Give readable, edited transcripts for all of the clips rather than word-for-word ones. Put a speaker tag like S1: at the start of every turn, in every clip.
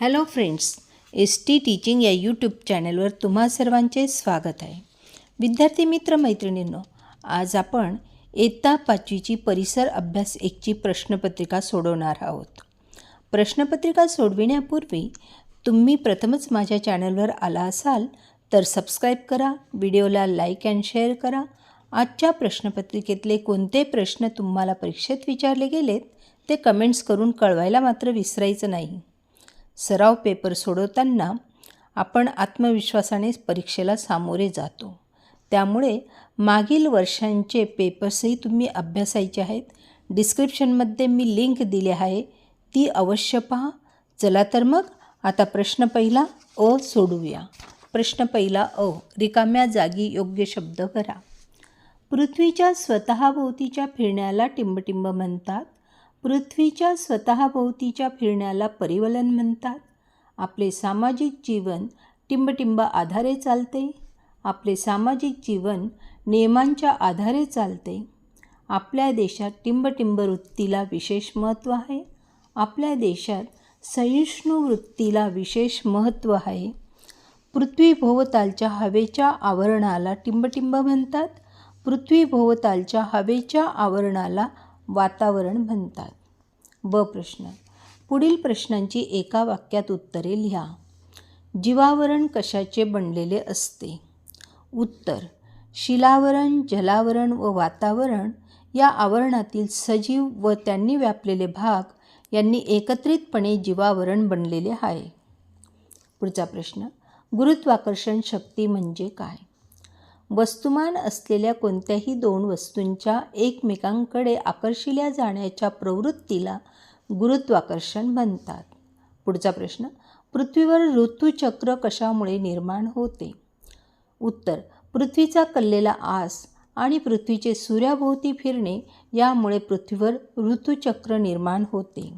S1: Hello friends, ST teaching या YouTube चॅनलवर तुम्हा सर्वांचे स्वागत आहे. विद्यार्थी मित्र मैत्रिणींनो, आज आपण इयत्ता 5वीची परिसर अभ्यास 1ची प्रश्नपत्रिका सोडवणार आहोत. प्रश्नपत्रिका सोडविण्यापूर्वी तुम्ही प्रथमच माझ्या चॅनलवर आला असाल तर सबस्क्राईब करा, व्हिडिओला लाईक अँड शेअर करा. आजच्या प्रश्नपत्रिकेतले कोणते प्रश्न तुम्हाला परीक्षेत विचारले गेलेत ते कमेंट्स करून कळवायला मात्र विसरायचं नाही. सराव पेपर सोडवताना आपण आत्मविश्वासाने परीक्षेला सामोरे जातो. त्यामुळे मागील वर्षांचे पेपर्सही तुम्ही अभ्यासायचे आहेत. डिस्क्रिप्शनमध्ये मी लिंक दिली आहे, ती अवश्य पहा. चला तर मग आता प्रश्न पहिला अ सोडवूया. प्रश्न पहिला अ, रिकाम्या जागी योग्य शब्द भरा. पृथ्वीच्या स्वतःभोवतीच्या फिरण्याला टिंबटिंब म्हणतात. पृथ्वीच्या स्वतःभोवतीच्या फिरण्याला परिवलन म्हणतात. आपले सामाजिक जीवन टिंबटिंब आधारे चालते. आपले सामाजिक जीवन नियमांच्या आधारे चालते. आपल्या देशात टिंबटिंब वृत्तीला विशेष महत्त्व आहे. आपल्या देशात सहिष्णू वृत्तीला विशेष महत्त्व आहे. पृथ्वीभोवतालच्या हवेच्या आवरणाला टिंबटिंब म्हणतात. पृथ्वीभोवतालच्या हवेच्या आवरणाला वातावरण म्हणतात. ब प्रश्न, पुढील प्रश्नांची एका वाक्यात उत्तरे लिहा. जीवावरण कशाचे बनलेले असते? उत्तर, शिलावरण, जलावरण व वातावरण या आवरणातील सजीव व त्यांनी व्यापलेले भाग यांनी एकत्रितपणे जीवावरण बनलेले आहे. पुढचा प्रश्न, गुरुत्वाकर्षण शक्ती म्हणजे काय? वस्तुमान असलेल्या कोणत्याही दोन वस्तूंच्या एकमेकांकडे आकर्षिल्या जाण्याच्या प्रवृत्तीला गुरुत्वाकर्षण म्हणतात. पुढचा प्रश्न, पृथ्वीवर ऋतुचक्र कशामुळे निर्माण होते? उत्तर, पृथ्वीचा कललेला आस आणि पृथ्वीचे सूर्याभोवती फिरणे यामुळे पृथ्वीवर ऋतुचक्र निर्माण होते.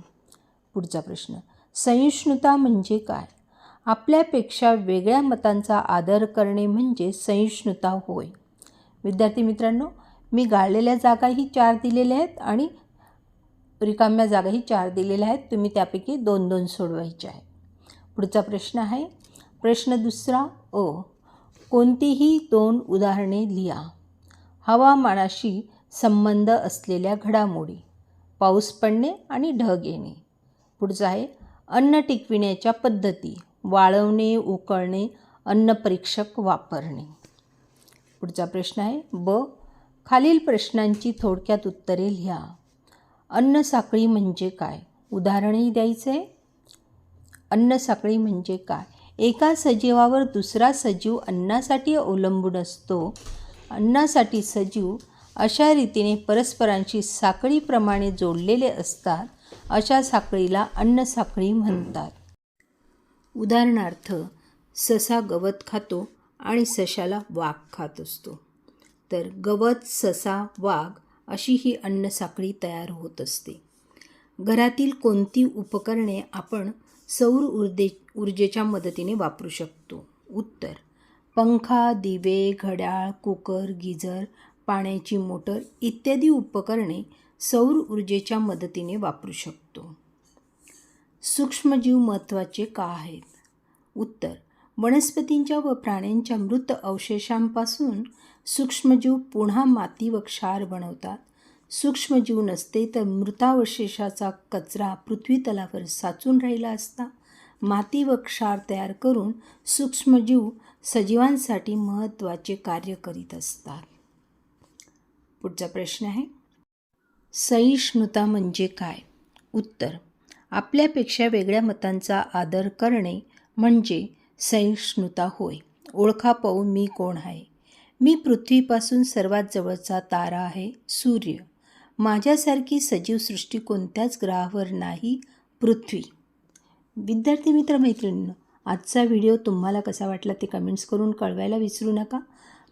S1: पुढचा प्रश्न, सहिष्णुता म्हणजे काय? आपल्यापेक्षा वेगळ्या मतांचा आदर करणे म्हणजे सहिष्णुता होय. विद्यार्थी मित्रांनो, मी गाळलेल्या जागाही 4 दिलेल्या आहेत आणि रिकाम्या जागाही 4 दिलेल्या आहेत. तुम्ही त्यापैकी 2-2 सोडवायचे आहे. पुढचा प्रश्न आहे प्रश्न दुसरा अ, कोणतीही 2 उदाहरणे लिहा. हवामानाशी संबंध असलेल्या घडामोडी, पाऊस पडणे आणि ढग येणे. पुढचा आहे अन्न टिकविण्याच्या पद्धती, वाळवणे, उकळणे, अन्न परीक्षक वापरणे. पुढचा प्रश्न आहे ब, खालील प्रश्नांची थोडक्यात उत्तरे लिहा. अन्न साखळी म्हणजे काय? उदाहरणही द्यायचे. अन्न साखळी म्हणजे काय? एका सजीवावर दुसरा सजीव अन्नासाठी अवलंबून असतो. अन्नासाठी सजीव अशा रीतीने परस्परांशी साखळीप्रमाणे जोडलेले असतात. अशा साखळीला अन्न साखळी म्हणतात. उदाहरणार्थ, ससा गवत खातो आणि सशाला वाघ खात असतो. तर गवत, ससा, वाघ अशी ही अन्न साखळी तयार होत असते. घरातील कोणती उपकरणे आपण सौर ऊर्जेच्या मदतीने वापरू शकतो? उत्तर, पंखा, दिवे, घड्याळ, कुकर, गिझर, पाण्याची मोटर इत्यादी उपकरणे सौर ऊर्जेच्या मदतीने वापरू शकतो. सूक्ष्मजीव महत्त्वाचे का आहेत? उत्तर, वनस्पतींच्या व प्राण्यांच्या मृत अवशेषांपासून सूक्ष्मजीव पुन्हा माती व क्षार बनवतात. सूक्ष्मजीव नसते तर मृतावशेषाचा कचरा पृथ्वीतलावर साचून राहिला असता. माती व क्षार तयार करून सूक्ष्मजीव सजीवांसाठी महत्त्वाचे कार्य करीत असतात. पुढचा प्रश्न आहे सहिष्णुता म्हणजे काय? उत्तर, आपल्यापेक्षा वेगळ्या मतांचा आदर करणे म्हणजे सहिष्णुता होय. ओळखा पाहू मी कोण आहे? मी पृथ्वीपासून सर्वात जवळचा तारा आहे, सूर्य. माझ्यासारखी सजीवसृष्टी कोणत्याच ग्रहावर नाही, पृथ्वी. विद्यार्थी मित्र मैत्रिणींनो, आजचा व्हिडिओ तुम्हाला कसा वाटला ते कमेंट्स करून कळवायला विसरू नका.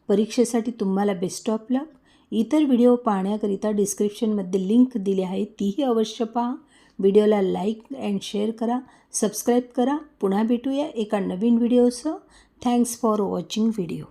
S1: परीक्षेसाठी तुम्हाला बेस्ट ऑफ लक. इतर व्हिडिओ पाहण्याकरिता डिस्क्रिप्शनमध्ये लिंक दिली आहे, तीही अवश्य पहा. व्हिडिओला लाईक अँड शेअर करा, सबस्क्राईब करा. पुन्हा भेटूया एका नवीन व्हिडिओसह. Thanks for watching video.